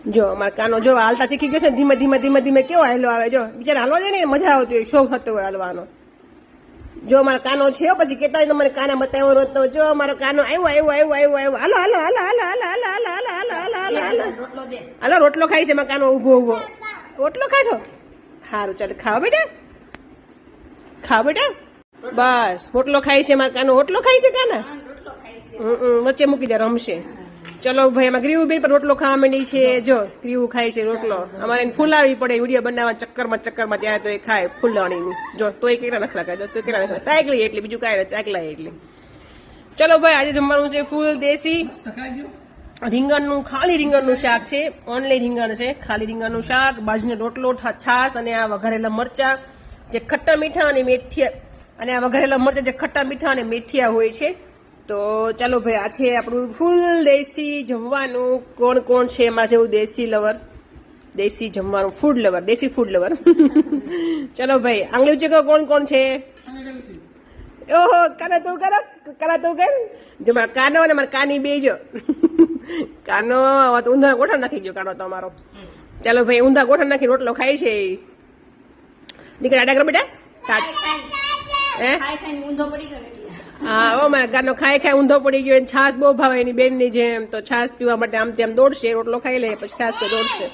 જો અમારા કાનો જો હાલતા શીખી ગયો છે, ધીમે ધીમે ધીમે ધીમે કેવો હાલો આવે, જો બિચારા હાલવા દે ને મજા આવતી હોય, શોખ થતો હોય હાલવાનો. જો અમારો કાનો છે, પછી કેતા હોય મને કાના બતાવ્યો નતો, જો અમારો કાનો આવ્યો. હાલો હાલો હાલો હાલો હાલો હાલો હાલો હાલો હાલો હાલો હાલો હાલો રોટલો ખાઈ છે એમાં કાનો ઉભો ઉભો. રોટલો ખાશો? સારું ચાલ ખાઓ બેટા, ખાઓ બેટા. બસ રોટલો ખાઈ છે મારા કાનો, રોટલો ખાઈ છે કાના. વચ્ચે મૂકી દે રમશે. ચલો ભાઈ એમાં ગ્રીવ બેન પર રોટલો ખાવા માંડી છે. જો ગ્રીવ ખાય છે રોટલો. અમારે એને ફૂલાવી પડે વિડીયો બનાવવા ચક્કરમાં ત્યારે તો એ ખાય ફૂલાણી. જો તો એ કેટલા નખલા ખાય, તો કેટલા નખલા સાયકલી એટલી, બીજું કાંઈ ચાકલા એટલી. ચલો ભાઈ આજે જમવાનું છે ફૂલ દેશી રીંગણનું, ખાલી રીંગણનું શાક છે. ઓનલી રીંગણ છે, ખાલી રીંગણનું શાક, બાજરીનો રોટલો, છાશ અને આ વઘારેલા મરચા જે ખટ્ટા મીઠા અને મેથિયા, અને આ વઘારેલા મરચા જે ખટ્ટા મીઠા અને મેથિયા હોય છે. તો ચાલો ભાઈ આ છે આપણું ફૂલ દેશી જમવાનું. કોણ કોણ છે એમાં જેવું દેશી લવર, દેશી જમવાનું ફૂડ લવર, દેશી ફૂડ લવર? ચલો ભાઈ આંગળી ઊંચી કરો, કોણ કોણ છે? ઓહો કાના તું કર. જો મારા કાનો અને મારા કાની બે જો. કાનો ઊંધા ગોઠણ નાખી ગયો કાનો તમારો. ચાલો ભાઈ ઊંધા ગોઠણ નાખી રોટલો ખાય છે. દીકરા આડા કરો બેટા. હા ઓ મારા ગાનો ખાઈ ઊંધો પડી ગયો. છાશ બહુ ભાવે એની બેન ની જેમ, તો છાશ પીવા માટે આમ તેમ દોડશે. રોટલો ખાઈ લે પછી છાશ તો દોડશે.